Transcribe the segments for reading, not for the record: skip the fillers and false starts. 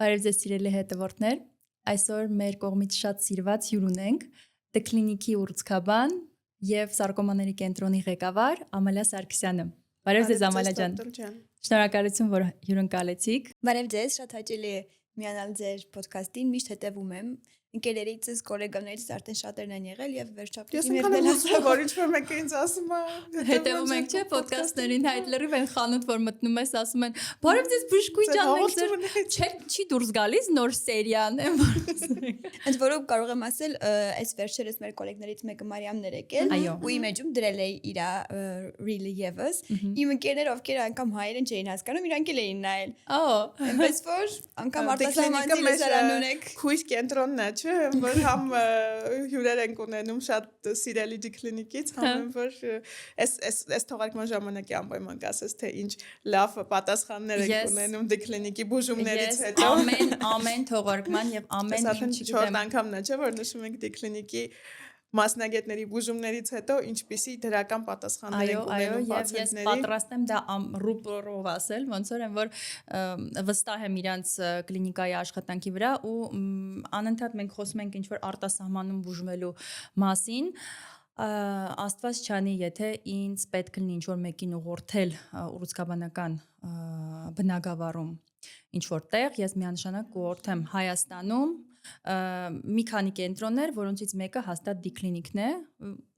Բարև ձեզ սիրելի հետևորդներ, այսօր մեր կողմից շատ սիրված հյուր ունենք, The Clinic-ի ուռուցքաբան եւ սարկոմաների կենտրոնի ղեկավար Ամալիա Սարգսյանը։ Բարև ձեզ Ամալիա ջան։ Շնորհակալություն, որ հյուրընկալեցիք։ Բարև ձեզ, շատ հաճելի է միանալ ձեր ոդքասթին, միշտ հետևում եմ։ Ընկերերիցս, գոլեգաներիցս արդեն շատերն են եղել եւ վերջապես իմերնել ասում որ ինչ որ մեկը ինձ ասում է հետևում ենք չէ ոդքասթներին հայտ լրիվ են խանութ որ մտնում ես ասում են բարև ձեզ բուժկույ ջան մենք ձեր չի դուրս գալիս նոր սերիան ընդ որում կարող եմ ասել այս վերջերս մեր գոլեգներից մեկը Մարիամն էր եկել ու իմ էջում դրել է իր really եւս իմ ընկերներ ովքեր անգամ հայերեն չէին հասկանում իրանք էլ էին նայել այնպես որ անգամ արտասահմանցի լսարան ունեք քույր կենտրոնն է չէ որ համ հյուրեր ենք ունենում շատ սիրելի Clinic-ից համ որ այս թողարկման ժամանակի անպայման կասես թե ինչ լավ պատասխաններ եք ունենում Clinic-ի բուժումներից հետո ամեն թողարկման եւ ամեն ինչ չգիտեմ անգամն է չէ որ նշում ենք Clinic-ի մասնագետների բուժումներից հետո ինչպիսի դրական պատասխաններ են ունենում Այո, պացիենտների։ Ես պատրաստ եմ դա ռուպորով ասել, ոնց որ վստահ եմ իրանց կլինիկայի աշխատանքի վրա ու անընդհատ մենք խոսում ենք ինչ-որ արտասահմանում բուժվելու մասին։ Աստված չանի, եթե ինձ պետք լինի ինչ-որ մեկին ուղղորդել ուռուցքաբանական բնակավարում ինչ-որ տեղ, ես միանշանակ կուղղորդեմ Հայաստանում մի քանի կենտրոններ, որոնցից մեկը հաստատ Clinic-ն է,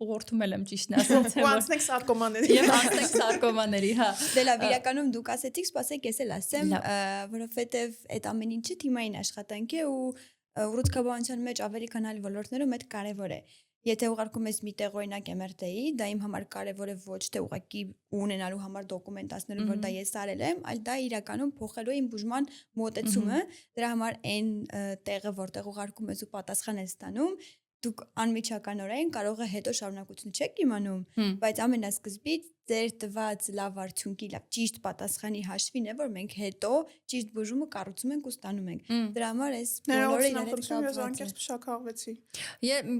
ուղղորդում եմ ճիշտն ասած ու անցնենք սարկոմաների։ Եվ անցնենք սարկոմաների, հա։ Դե լավ, իրականում դուք ասեցիք, սպասեք, ես էլ ասեմ, որովհետև այդ ամեն ինչը թիմային աշխատանք է ու ուռուցքաբանության մեջ ավելի քան այլ ոլորտներում այդ կարևոր է։ Եթե ուղարկում ես միտեղ օրինակ MRT-ի, դա իմ համար կարևոր է ոչ թե ուղղակի ունենալու համար դոկումենտացնելու, որ դա ես արել եմ, այլ դա իրականում փոխելու իմ բուժման մոտեցումը, դրա համար այն տեղը, որտեղ ուղարկում ես ու պատասխան ես ստանում, դուք անմիջականորեն կարող է հետո շարունակությունը չեք իմանում, բայց ամենասկզբից ձեր տված լավ արդյունքի, լավ ճիշտ պատասխանի հաշվին է, որ մենք հետո ճիշտ բուժումը կառուցում ենք ու ստանում ենք։ Դրա համար էս բոլորը իրար շաքաղվեցի։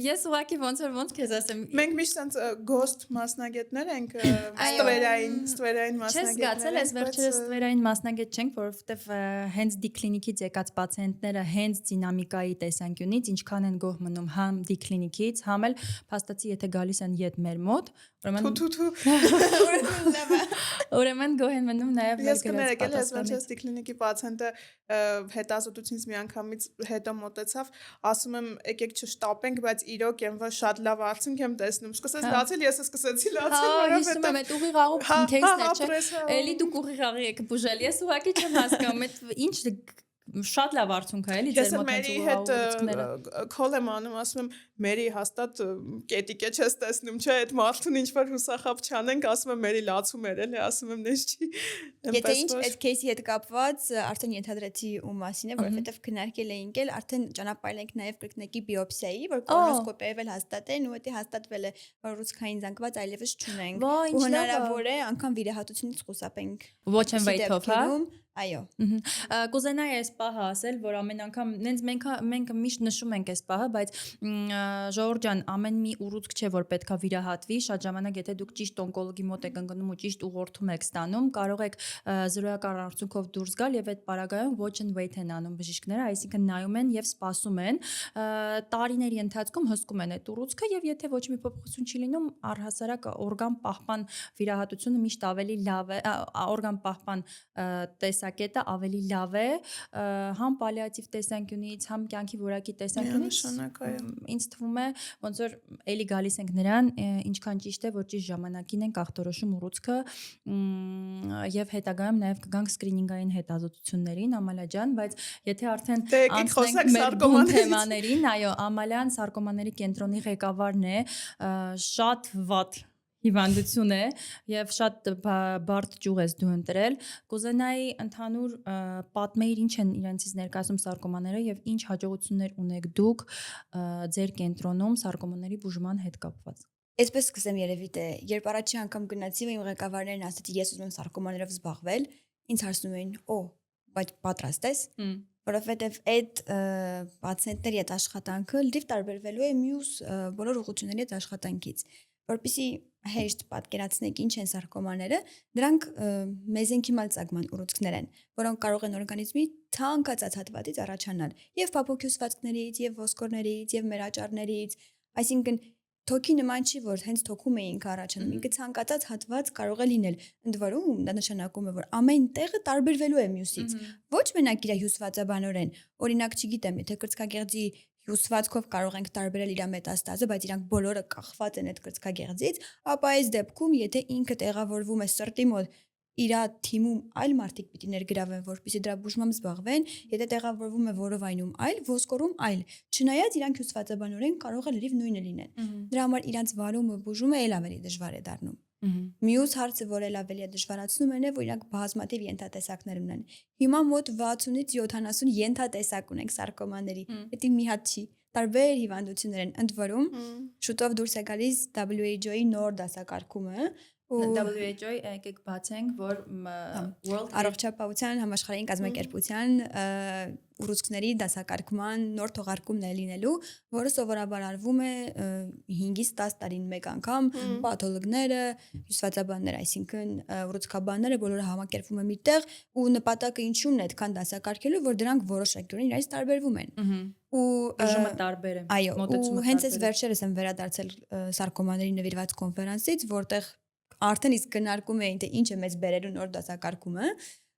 Ես ուղղակի ոնց քեզ ասեմ։ Մենք միշտ sense ghost մասնագետներ ենք, ստվերային մասնագետներ։ Չես զգացել, այս վերջերս ստվերային մասնագետ չենք, որովհետև հենց Clinic-ից եկած պացիենտները հենց դինամիկայի տեսանկյունից ինչքան են գոհ մնում համ Clinic-ից, համ էլ փաստացի եթե գալիս են իդ մեր մոտ, ուրեմն գոհ են մնում նաև մեր ես կներեկել ես վերջերս Clinic-ի պացիենտը հետազոտությունից մի անգամից հետո մոտեցավ, ասում եմ եկեք չշտապենք, բայց իրոք եմ որ շատ լավ արդյունք եմ տեսնում։ Սկսեց լացել, ես սկսեցի լացել, որովհետև այդ ուղիղ աղու քեյսն է, չէ։ Էլի դուք ուղիղ աղի եք բուժել։ Ես ուղղակի չեմ հասկանում, այդ ինչ շատ լավ արդյունք է, էլի ձեր մոտեցումները։ Քոլ եմ անում, ասում եմ, Մերի հաստատ կետիկ է չես տեսնում, չէ, այդ մարդուն ինչ որ հուսախապ չանենք, ասում եմ, Մերի լացում էր, էլի, ասում եմ, նես չի։ Եթե ինչ այդ кейսի հետ կապված արդեն ենթադրեցի ու մասին է, որովհետև քննարկել էինք էլ, արդեն ճանապարհել ենք նաև կրկնակի բիոպսիայի, որ կոլոնոսկոպիայով էլ հաստատեն ու եթե հաստատվել է, որ ուռուցքային զանգված այլևս չունենք։ Ու հնարավոր է անգամ վիրահատությունից խուսափենք։ Ոչ են վայթով, հա։ Այո։ Կուզենայի այս պահը ասել, որ ամեն անգամ նենց մենք միշտ նշում ենք այս պահը, բայց Ժողովուրդ ջան, ամեն մի ուռուցք չէ, որ պետքա վիրահատվի, շատ ժամանակ եթե դուք ճիշտ օնկոլոգի մոտ եք ընկնում ու ճիշտ ուղղորդում եք ստանում, կարող եք զրոյական արդյունքով դուրս գալ եւ այդ պարագայում watch and wait են անում բժիշկները, այսինքն նայում են եւ սպասում են, տարիների ընթացքում հսկում են այդ ուռուցքը եւ եթե ոչ մի փոփոխություն չի լինում, առհասարակ օրգան պահպան վիրահատությունը միշտ ավելի լավ է, օրգան պահպան տեսակետը ավելի լավ է, համ պալիատիվ տեսանկյունից, համ կյանքի որակի տեսանկյունից։ Ինձ թվում է, ոնց որ էլի գալիս ենք նրան, ինչքան ճիշտ է, որ ճիշտ ժամանակին ենք ախտորոշում ուռուցքը եւ հետագայում նաեւ կգանք սկրինինգային հետազոտություններին, Ամալիա ջան, բայց եթե արդեն անցնենք մեր բուն թեմաներին, այո, Ամալիան սարկոմաների կենտրոնի ղեկավարն է, շատ վատ հիվանդություն է եւ շատ բարդ ճյուղ ես դու ընտրել։ Կուզենայի ընդհանուր պատմեիր ինչ են իրենցից ներկայացնում սարկոմաները եւ ինչ հաջողություններ ունեք դուք ձեր կենտրոնում սարկոմաների բուժման հետ կապված։ Այսպես սկսեմ երևի թե երբ առաջի անգամ գնացի ու իմ ղեկավարներն ասացի ես ուզում եմ սարկոմաներով զբաղվել, ինձ հարցնում էին՝ «Օ, բայց պատրաստ ես»։ Որովհետև այդ պացիենտների այդ աշխատանքը լրիվ տարբերվելու է մյուս բոլոր ուղղությունների այդ աշխատանքից։ Որպեսզի հեշտ պատկերացնենք ինչ են սարկոմաները, դրանք մեզենքիմալ ծագման ուռուցքներ են, որոնք կարող են օրգանիզմի ցանկացած հատվածից առաջանալ, եւ փափուկյուսվածքներից, եւ ոսկորներից, եւ մերաճարներից, այսինքն թոքի նման չի, որ հենց թոքում է ինքը առաջանում, ինքը ցանկացած հատված կարող է լինել, ընդ որում դա նշանակում է, որ ամեն տեղը տարբերվելու է մյուսից, ոչ մենակ իր հյուսվածաբանորեն, օրինակ, չգիտեմ, եթե կրծքագեղձի հյուսվածքով կարող ենք տարբերել իր մետաստազը, բայց իրանք բոլորը կախված են այդ կրծքագեղձից, ապա այս դեպքում, եթե ինքը տեղավորվում է սրտի մոտ, իր թիմում այլ մարդիկ պիտի ներգրավեն, որպեսզի դրա բուժմամբ զբաղվեն, եթե տեղավորվում է որովայնում այլ, ոսկորում այլ, չնայած իրանք հյուսվածաբանորեն կարող է լրիվ նույնը լինեն։ Դրա համար իրանք վարումը, բուժումը էլ ավելի դժվար է դառնում։ Մյուս հարցը, որ էլ ավելի է դժվարացնում են, որ իրանք բազմաթիվ ենթատեսակներ ունեն։ Հիմա մոտ 60-ից 70 ենթատեսակ ունենք սարկոմաների։ Դա մի հատ չի։ Տարբեր հիվանդություններ են, ընդ որում շուտով դուրս է գալիս WHO-ի նոր դասակարգումը, WHO-ի եկեք բացենք, որ World Առողջապահության համաշխարհային կազմակերպության ուռուցքների դասակարգման նոր թողարկումն է լինելու, որը սովորաբար արվում է 5-ից 10 տարին մեկ անգամ, պաթոլոգները, հյուսվածաբանները, այսինքն ուռուցքաբանները բոլորը համակերպվում են միտեղ ու նպատակը ինչու՞մն է այդքան դասակարգելու, որ դրանք որոշակյորեն իրարից տարբերվում են։ Ու բուժումը տարբեր է, մոտեցումը հենց այս վերջերս եմ վերադարձել սարկոմաների նվիրված կոնֆերանսից, որտեղ արդեն իսկ գնարկում էին, թե ինչ է մեզ բերելու նոր դասակարգումը,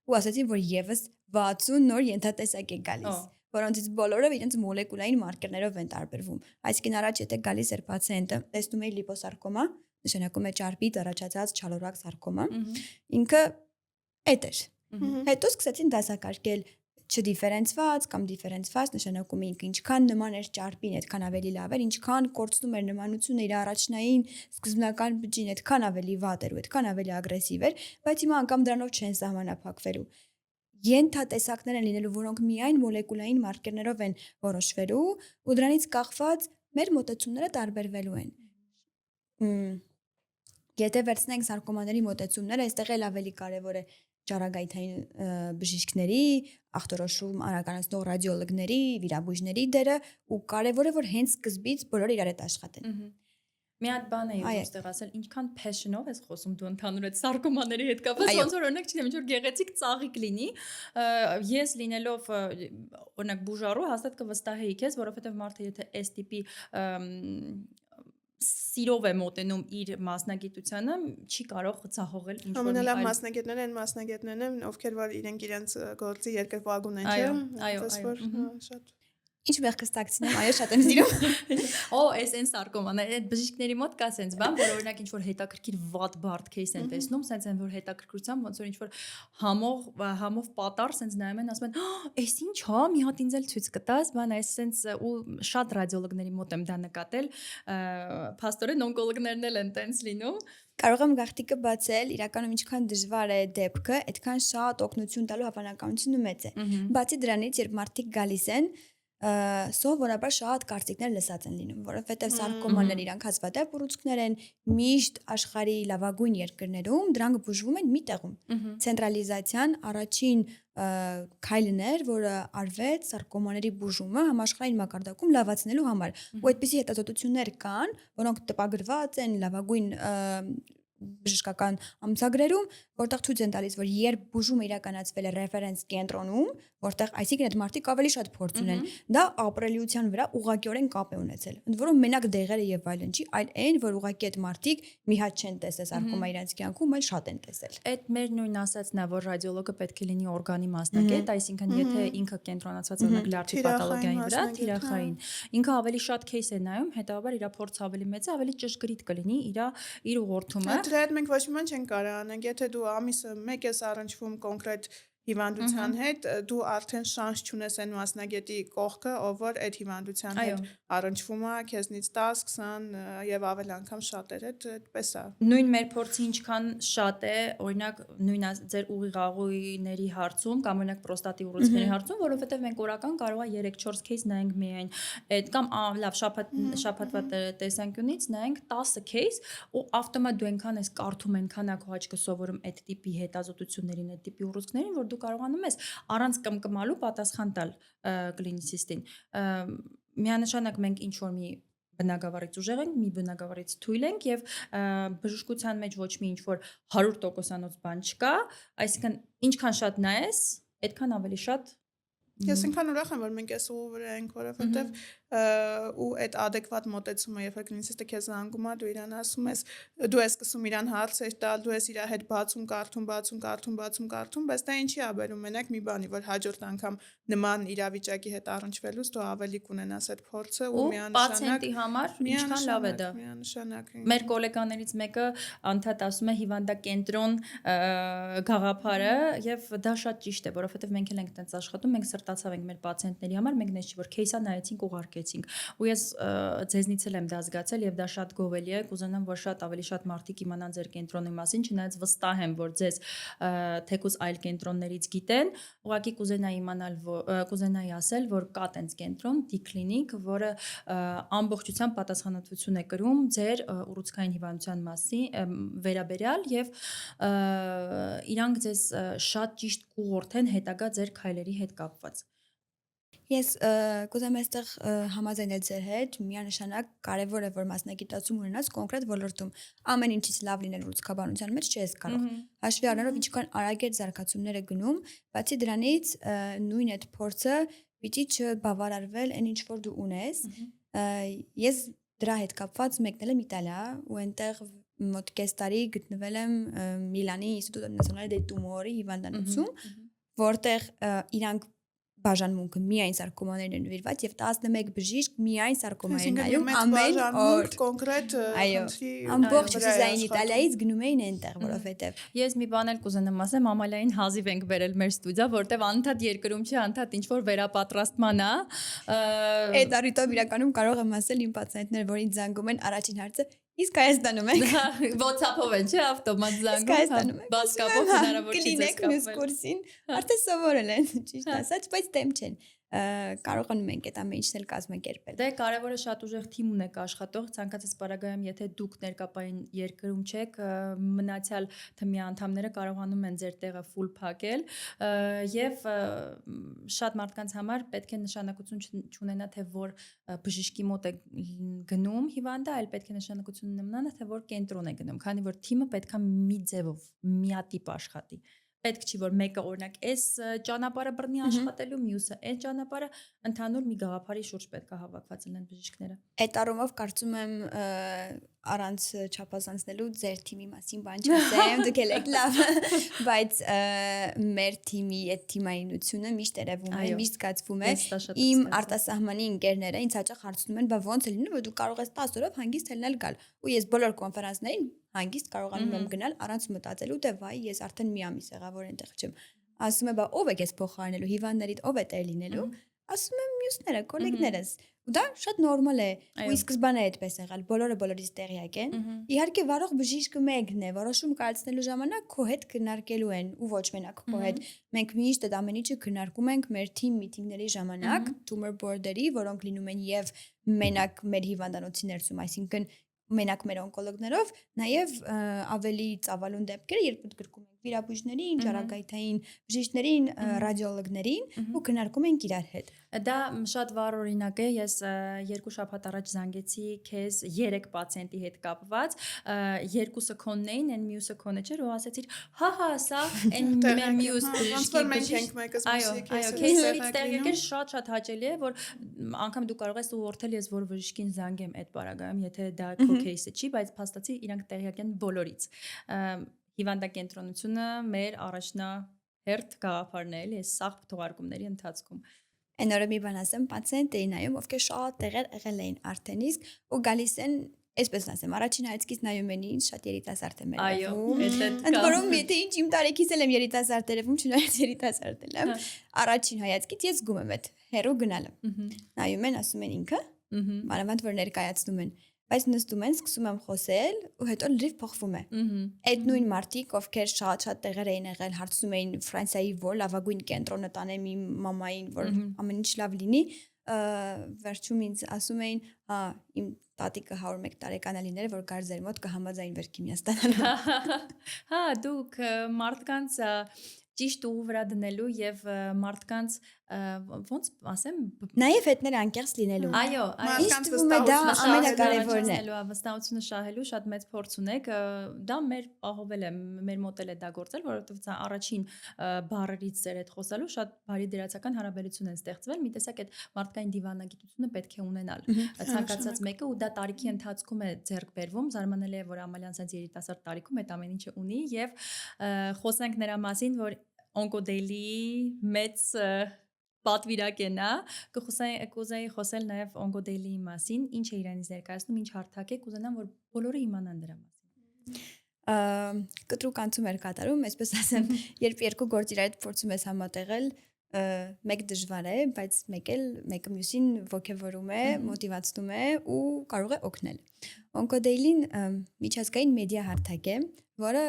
ու ասացին, որ եւս 60 նոր ենթատեսակ է գալիս, որոնցից բոլորը իրենց մոլեկուլային մարկերներով են տարբերվում։ Այսինքն առաջ եթե գալիս էր պացիենտը, տեսնում էի լիպոսարկոմա, նշանակում է ճարպից առաջացած չալորակ սարկոմա, ինքը էդ էր։ Հետո սկսեցին դասակարգել չդիֆերենցված կամ դիֆերենցված, նշանակում է ինքը ինչքան նման էր ճարպին, այդքան ավելի լավ էր, ինչքան կորցնում էր նմանությունը իր առաջնային սկզբնական բջջին, այդքան ավելի վատ էր ու այդքան ավելի ագրեսիվ էր, բայց հիմա անգամ դրանով չեն սահմանափակվելու։ Ենթատեսակներ են լինելու, որոնք միայն մոլեկուլային մարկերներով են որոշվելու ու դրանից կախված մեր մոտեցումները տարբերվելու են։ Եթե վերցնենք սարկոմաների մոտեցումները, այստեղ էլ ավելի կարևոր է ճարագայթային բժիշկների, ախտորոշում անականացնող ռադիոլոգների, վիրաբույժների դերը ու կարևոր է որ հենց սկզբից բոլորը իրար հետ աշխատեն։ Մի հատ բան էի ուստեղ ասել, ինչքան passion-ով ես խոսում դու ընդհանուր այդ սարկոմաների հետ կապված, ոնց որ օրինակ չգիտեմ, ինչ որ գեղեցիկ ծաղիկ լինի, ես լինելով օրինակ բուժառու հաստատ կվստահեի քեզ, որովհետև մարդը եթե այս տիպի սիրով է մոտենում իր մասնագիտությանը, չի կարող ցախողել ինչ որ ամենալավ մասնագետներն են մասնագետներն, ովքեր որ իրենց գործի երկրպագուն են, չէ՞։ Այո, շատ Ինչ մեղքստակցին այո շատ եմ սիրում։ Այս են սարկոմաները, այդ բժիշկների մոտ կա սենց բան, որ օրինակ ինչ որ հետաքրքիր վատ բարդ кейս են տեսնում, սենց են որ հետաքրքրությամբ ոնց որ ինչ որ համով պատար սենց նայում են, ասում են, «Էս ինչ հա, մի հատ ինձ էլ ցույց կտաս», բան այս սենց ու շատ ռադիոլոգների մոտ եմ դա նկատել, փաստորեն օնկոլոգներն էլ են տենց լինում։ Կարող եմ գաղտնիքը բացել, իրականում ինչքան դժվար է դեպքը, այդքան շատ օգնություն տալու հավանականությունը մեծ է։ Բացի դրանից, երբ մարդիկ գալիս են, սովորաբար շատ կարծիքներ լսած են լինում, որովհետև սարկոմաններ իրանք հազվադեպ ուռուցքներ են, միշտ աշխարհի լավագույն երկրներում դրանք բուժվում են մի տեղում։ Ցենտրալիզացիան առաջին քայլն էր, որը արվեց սարկոմաների բուժումը համաշխարհային մակարդակում լավացնելու համար։ Ու այդպիսի հետազոտություններ կան, որոնք տպագրված են լավագույն բժշկական ամսագրերում, որտեղ ցույց են տալիս, որ երբ բուժումը իրականացվել է ռեֆերենս կենտրոնում, որտեղ այսինքն այդ մարդիկ ավելի շատ փորձ ունեն, դա ապրելիության վրա ուղղակիորեն կապ է ունեցել։ Ընդ որում մենակ դեղերը եւ այլն չի, այլ այն, որ ուղղակի այդ մարդիկ մի հատ չեն տեսել սարկոմա իրենց կյանքում, այլ շատ են տեսել։ Այդ մեր նույն ասածն է, որ ռադիոլոգը պետք է լինի օրգանի մասնագետ, այսինքն եթե ինքը կենտրոնացված օրինակ լյարդի պաթոլոգիայի վրա, թիրախային, ինքը ավելի շատ кейս է նայում, հետաբար իր փորձը ավելի մեծ է, ավելի ճշգրիտ կլինի իր ուղղորդումը։ Դրա հետ մենք ոչ մի բան չենք կարող անենք, եթե դու ամիսը մեկ ես առնչվում կոնկրետ հիվանդության հետ, դու արդեն շանս չունես այն մասնագետի կողքը, ով որ այդ հիվանդության հետ առնչվում է, քեզնից 10, 20 եւ ավել անգամ շատ էր, այդպես է։ Նույն մեր փորձը ինչքան շատ է, օրինակ նույն ձեր ուղիղաղույների հարցում կամ օրինակ պրոստատի ուռուցքների հարցում, որովհետեւ մենք օրական կարող է 3-4 кейս նայենք միայն այդ կամ լավ շաբաթվա տեսանկյունից նայենք 10 кейս ու ավտոմատ դու այնքան ես կարդում, այնքան ակո աչքը սովորում այդ տիպի հետազոտություններին, այդ տիպի ուռուցքներին, որ դու կարողանում ես առանց կմկմալու պատասխան տալ կլինիսիստին։ Միանշանակ մենք ինչ որ մի բնակավարից ուժեղ ենք, մի բնակավարից թույլ ենք եւ բժշկության մեջ ոչ մի ինչ որ 100%-անոց բան չկա, այսինքն ինչքան շատ նայես, այդքան ավելի շատ Ես ինքան ուրախ եմ, որ մենք այս ուղու վրա ենք, որովհետև ու այդ adekvat մոտեցումը, երբ կլինիսիստը քեզ զանգում է, դու իրան ասում ես, դու ես սկսում իրան հարցեր տալ, դու ես իր հետ բացում, կարդում, բայց դա ինչի է բերում մենակ մի բանի, որ հաջորդ անգամ նման իրավիճակի հետ առնչվելուց դու ավելի կունենաս այդ փորձը ու միանշանակ պացիենտի համար ինչքան լավ է դա։ Միանշանակ։ Մեր գոլեկաներից մեկը անդադ ասում է հիվանդակենտրոն գաղափարը եւ դա շատ ճիշտ է, որովհետեւ մենք էլ ենք այդպես աշխատում, մենք սրտացավ ենք մեր պացիենտների համար, մենք նես չի որ кейսա նայեցինք ուղարկեցինք։ Ու ես ձեզնից էլ եմ դա զգացել եւ դա շատ գովելի է, կուզենամ որ շատ ավելի շատ մարդիկ իմանան ձեր կենտրոնի մասին, չնայած վստահ եմ որ ձեզ թեկուզ այլ կենտրոններից գիտեն, ուղղակի կուզենայի իմանալ, կուզենայի ասել, որ կա տենց կենտրոն, D-Clinic, որը ամբողջությամբ պատասխանատվություն է կրում ձեր ուռուցքային հիվանդության մասին վերաբերյալ եւ իրանք ձեզ շատ ճիշտ կուղորդեն հետագա ձեր քայլերի հետ կապված։ Ես կուզեմ այստեղ համաձայնել ձեր հետ, միանշանակ կարևոր է որ մասնագիտացում ունենաս կոնկրետ ոլորտում։ Ամեն ինչից լավ լինել ուռուցքաբանության մեջ չես կարող։ Հաշվի առնելով ինչքան արագ է զարգացումները գնում, բացի դրանից նույն այդ փորձը պիտի չբավարարվել այն ինչ որ դու ունես։ Ես դրա հետ կապված մեկնել եմ Իտալիա ու այնտեղ մոտ կես տարի գտնվել եմ Միլանի Ինստիտուտո Նացիոնալե դե Տումորի հիվանդանոցում, որտեղ իրանք բաժանմունքը միայն սարկոմաներին է նվիրված եւ 11 բժիշկ միայն սարկոմային նայում ամեն օր կոնկրետ խնդրի ամբողջ դիզայն Իտալիայից գնում էին այնտեղ որովհետեւ ես մի բան էլ կուզենամ ասեմ Ամալիային հազիվ ենք վերել մեր ստուդիա որտեվ անդադ երկրում չի անդադ ինչ որ վերապատրաստման է այդ առիթով իրականում կարող եմ ասել իմ պացիենտները որ ինձ զանգում են առաջին հարցը իսկ Հայաստանում եք WhatsApp-ով են չէ ավտոմատ զանգում բաց կապով հնարավոր չի դες կապել կուրսին արդեն սովորել են ճիշտ ասած բայց դեմ չեն կարողանում ենք այդ ամեն ինչն էլ կազմակերպել դե կարևորը շատ ուժեղ թիմ ունեք աշխատող ցանկացած պարագայում եթե դուք ներկապային երկրում չեք մնացյալ թմի անդամները կարողանում են ձեր տեղը full փակել եւ շատ մարդկանց համար պետք է նշանակություն չունենա թե որ բժշկի մոտ է գնում հիվանդը այլ պետք է նշանակություն ունենա թե որ կենտրոն է գնում քանի որ թիմը պետքա մի ձևով միատիպ աշխատի պետք չի որ մեկը օրինակ այս ճանապարհը բռնի աշխատելու մյուսը այն ճանապարհը ընդհանուր մի գաղափարի շուրջ պետք է հավաքված լինեն բժիշկները այդ առումով կարծում եմ առանց չափազանցնելու ձեր թիմի մասին բան չասեմ դուք եք լավ բայց մեր թիմի այդ թիմայինությունը միշտ երևում է միշտ զգացվում է իմ արտասահմանի ընկերները ինձ հաճախ հարցնում են բա ոնց է լինում որ դու կարող ես 10 օրով հանգիստ ելնել գալ ու ես բոլոր կոնֆերանսներին հանգիստ կարողանում եմ գնալ առանց մտածելու թե վայ ես արդեն մի ամիս եղա որ այնտեղ չեմ ասում է բա ով է քեզ փոխարինելու հիվանդներից ով է տեղ լինելու ասում եմ մյուսները կոլեգներս ու դա շատ նորմալ է ու ի սկզբանե այդպես եղել բոլորը բոլորից տեղյակ են իհարկե վարող բժիշկը մեկն է որոշում կայացնելու ժամանակ քո հետ քննարկելու են ու ոչ մենակ քո հետ մենք միշտ այդ ամեն ինչը քննարկում ենք մեր թիմ միտինգների ժամանակ tumor board-երի որոնք լինում են եւ մենակ մեր հիվանդանոցի ներսում այսինքն մենակ մեր օնկոլոգներով նաև ավելի ծավալուն դեպքերը երբ ընդգրկում ենք վիրաբույժներին, ճարագայթային բժիշկներին, ռադիոլոգներին ու քննարկում ենք իրար հետ։ Դա շատ վառ օրինակ է, ես 2 շաբաթ առաջ զանգեցի քեզ 3 պացիենտի հետ կապված, 2-ը քոնն էին, այն մյուսը քոնը չէր, ու ասեցիր, հա, սա այն մյուս բժիշկի։ Այո, քեյսից տեղ եկել շատ հաճելի է, որ անգամ դու կարող ես ուղղորդել ես որ բժիշկին զանգեմ այդ պարագայում, եթե դա քո քեյսը չի, բայց փաստացի իրանք տեղյակ են բոլորից։ Հիվանդակենտրոնությունը մեր առաջնահերթ գաղափարն է, էլի, այս սաղ թողարկումների ընթացքում։ Այն օրը մի բան ասեմ, պացիենտ էին նայում, ովքեր շատ տեղեր եղել էին արդեն իսկ ու գալիս են, այսպես ասեմ, առաջին հայացքից նայում են ինձ շատ երիտասարդ եմ երևում։ Ընդ որում, եթե ինչ իմ տարեքից էլ եմ երիտասարդ երևում, չնայած երիտասարդ եմ, առաջին հայացքից ես զգում եմ այդ հերո գնալը։ Նայում են, ասում են ինքը, մանավանդ որ ներկայացնում են, բայց նստում են, սկսում եմ խոսել ու հետո լրիվ փոխվում է։ Այդ նույն մարդիկ, ովքեր շատ տեղեր էին եղել, հարցնում էին Ֆրանսիայի որ լավագույն կենտրոնը տանեմ իմ մամային, որ ամեն ինչ լավ լինի, վերջում ինձ ասում էին, հա, իմ տատիկը 101 տարեկան է լինել, որ գար ձեր մոտ կհամաձայնվեր քիմիա ստանալու։ Հա, դուք մարդկանց ճիշտ ուղու վրա դնելու եւ մարդկանց ոնց ասեմ Նաև հետները անկեղծ լինելու։ այո, Ինձ թվում է դա ամենակարևորն է։ Վստահությունը շահելու շատ մեծ փորձ ունեք, դա մեր պահովել է, մեր մոդել է դա գործել, որովհետեւ սա առաջին բառերից ձեր հետ խոսալու շատ բարի դերացական հարաբերություն են ստեղծվել, մի տեսակ այդ մարդկային դիվանագիտությունը պետք է ունենալ։ Ցանկացած մեկը ու դա տարիքի ընթացքում է ձեռք բերվում, զարմանալի է, որ Ամալյան sense երիտասարդ տարիքում այդ ամեն ինչը ունի եւ խոսենք նրա մասին, որ Oncodeli մեծ պատվիրակ է նա, կուզեի խոսել նաև Oncodeli-ի մասին, ինչ է իրանից ներկայացնում, ինչ հարթակ է, կուզենամ, որ բոլորը իմանան դրա մասին։ Կտրուկ անցում էր կատարում, այսպես ասեմ, երբ երկու գործ իրար հետ փորձում ես համատեղել, մեկ դժվար է, բայց մեկը մյուսին ոգևորում է, մոտիվացնում է ու կարող է օգնել։ Oncodeli-ն միջազգային մեդիա հարթակ է, որը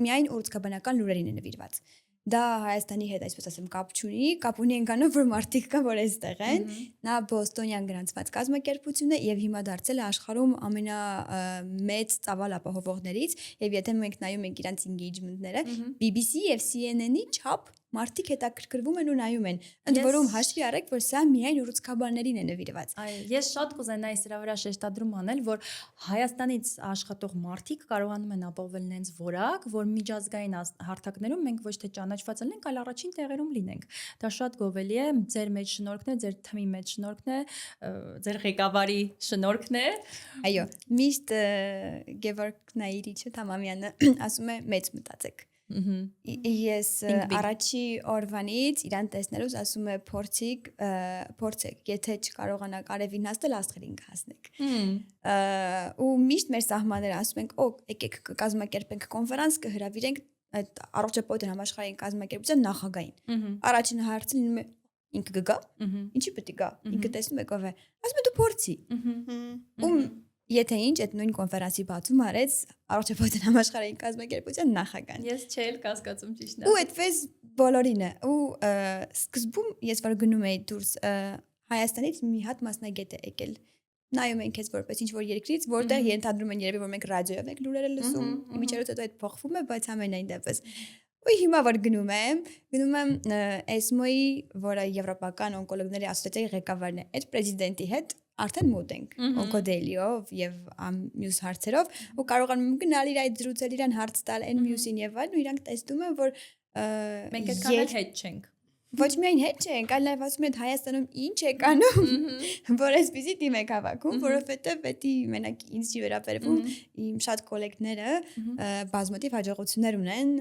միայն ուռուցքաբանական լուրերին է նվիրված։ Դա Հայաստանի հետ, այսպես ասեմ, կապ չունի, կապ ունի այնքանով, որ մարդիկ կան, որ այստեղ են։ Նա բոստոնյան գրանցված կազմակերպություն է եւ հիմա դարձել է աշխարհում ամենամեծ ծավալ ապահովողներից, եւ եթե մենք նայում ենք իրանց engagement-ները, BBC եւ CNN-ի չափ մարդիկ հետաքրքրվում են ու նայում են։ Ընդ որում հաշվի առեք, որ սա միայն ուռուցքաբաններին է նվիրված։ Այո, ես շատ կուզենայի սրա վրա շեշտադրում անել, որ Հայաստանից աշխատող մարդիկ կարողանում են ապահովել նենց որակ, որ միջազգային հարթակներում մենք ոչ թե ճանաչված լինենք, այլ առաջին տեղերում լինենք։ Դա շատ գովելի է, ձեր մեջ շնորհքն է, ձեր թմի մեջ շնորհքն է, ձեր ղեկավարի շնորհքն է։ Այո, միշտ Գևորգ Նայիրիչը Թամամյանը ասում է մեծ մտածեք։ Ես առաջի օրվանից իրան տեսնելուց ասում է փորձեք, եթե չկարողանաք արևին հասնել, աստղերին կհասնեք։ Ու միշտ մեր սահմանները ասում ենք, եկեք կազմակերպենք կոնֆերանս, կհրավիրենք այդ առողջապահության համաշխարհային կազմակերպության նախագահին։ Առաջին հարցը լինում է ինքը կգա, ինչի պետք է գա, ինքը տեսնում եք ով է, ասում է դու փորձի։ Ու եթե ինչ այդ նույն կոնֆերանսի բացում արեց առողջապահության համաշխարհային կազմակերպության նախագահան։ Ես չէի կասկածում ճիշտ է։ Ու այդպես բոլորին է։ Ու սկզբում ես որ գնում էի դուրս Հայաստանից մի հատ մասնագետ է եկել։ Նայում ենք ես որպես ինչ որ երկրից, որտեղ ենթադրում են երևի որ մենք ռադիոյով ենք լուրերը լսում։ Իմիջիայլոց հետո այդ փոխվում է, բայց ամենայն դեպս։ Ու հիմա որ գնում եմ ESMO-ի, որը Եվրոպական օնկոլոգների ասոցիացիայի ղեկավարն է, այդ պրեզիդենտի հետ արդեն մոտ ենք Oncodeli-ով եւ մյուս հարցերով ու կարողանում ենք գնալ իր այդ զրուցել իրան հարց տալ այն մյուսին եւ այլն ու իրանք տեսնում են որ մենք այդքան հետ չենք։ Ոչ միայն հետ չենք, այլ նաև ասում են Հայաստանում ինչ է կանում, որ այսպեսի թիմ եք հավաքում, որովհետև դա մենակ ինձ չի վերաբերվում, իմ շատ կոլեգները բազմաթիվ հաջողություններ ունեն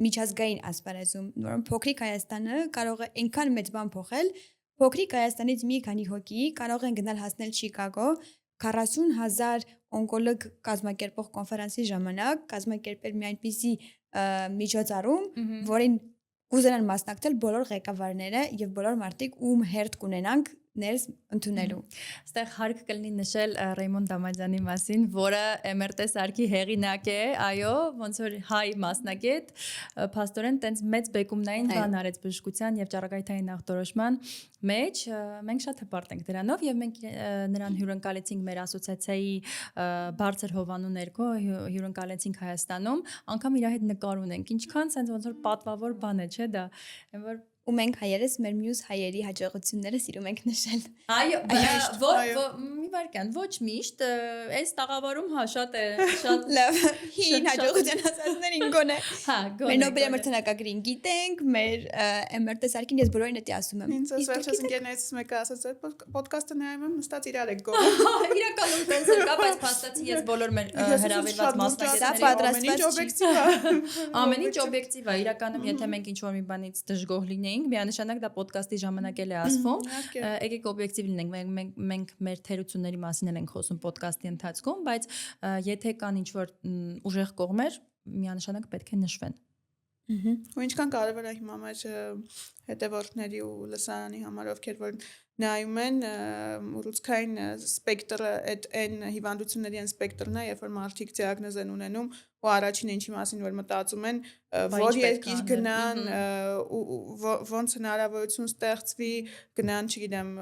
միջազգային ասպարեզում, որոնք փոքրիկ Հայաստանը կարող է այնքան մեծ բան փոխել, փոքրիկ Հայաստանից մի քանի հոգի կարող են գնալ հասնել Չիկագո 40,000 օնկոլոգ կազմակերպող կոնֆերանսի ժամանակ կազմակերպել մի այնպիսի միջոցառում, որին կուզենան մասնակցել բոլոր ղեկավարները եւ բոլոր մարդիկ ում հերթ կունենանք ներս ընդունելու։ Այստեղ հարկ կլինի նշել Ռեյմոն Դամաջյանի մասին, որը MRT սարքի հեղինակ է, այո, ոնց որ հայ մասնագետ, փաստորեն տենց մեծ բեկումնային բան արեց բժշկության եւ ճառագայթային ախտորոշման մեջ, մենք շատ հպարտ ենք դրանով եւ մենք նրան հյուրընկալեցինք մեր ասոցիացիայի բարձր հովանու ներքո հյուրընկալեցինք Հայաստանում, անգամ իր հետ նկար ունենք, ինչքան sense ոնց որ պատվավոր բան է, չէ՞ դա, որ ու մենք հայերս մեր մյուս հայերի հաջողությունները սիրում ենք նշել։ Այո, մի վարքան, ոչ միշտ, այս տաղավարում հա շատ է, շատ լավ, հին հաջողության ասածներին գոնե։ Հա, գոնե։ Մեր Նոբելի մրցանակագրին գիտենք, մեր MRT սարքին ես բոլորին էտի ասում եմ։ Ինձ վերջերս ընկերներից մեկը ասաց, այդ ոդկասթը նայում եմ, նստած իրար եք գոռում։ Իրականում տենց է, բայց փաստացի ես բոլոր մեր հրավիրված մասնակիցներին ամեն ինչ օբյեկտիվ է, իրականում եթե մենք ինչ-որ մի բանից դժգոհ լինեինք, միանշանակ դա ոդկասթի ժամանակ էլ է ասվում, եկեք օբյեկտիվ լինենք, մենք մեր թերությունների մասին ենք խոսում ոդկասթի ընթացքում, բայց եթե կան ինչ-որ ուժեղ կողմեր, միանշանակ պետք է նշվեն։ Ու ինչքան կարևոր է հիմա մեր հետևորդների ու լսարանի համար, ովքեր որ նայում են ուռուցքային սպեկտրը, այն հիվանդությունների այն սպեկտրն է, երբ որ մարդիկ դիագնոզ են ունենում ու առաջին ինչի մասին որ մտածում են, որ երկիր գնան, ոնց հնարավորություն ստեղծվի, գնան, չգիտեմ,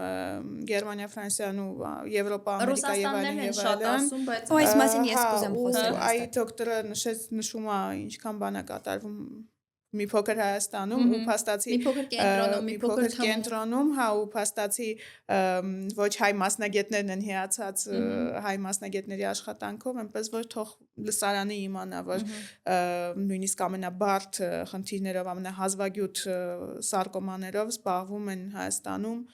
Գերմանիա, Ֆրանսիան ու Եվրոպա, Ամերիկա եւ այլն։ Ու այս մասին ես կուզեմ խոսել։ Այ դոկտորը նշում է ինչքան բան է կատարվում մի փոքր Հայաստանում ու փաստացի մի փոքր կենտրոնում, մի փոքր կենտրոնում, հա, ու փաստացի ոչ հայ մասնագետներն են հիացած հայ մասնագետների աշխատանքով, այնպես որ թող լսարանը իմանա, որ նույնիսկ ամենաբարդ խնդիրներով, ամենահազվագյուտ սարկոմաներով զբաղվում են Հայաստանում,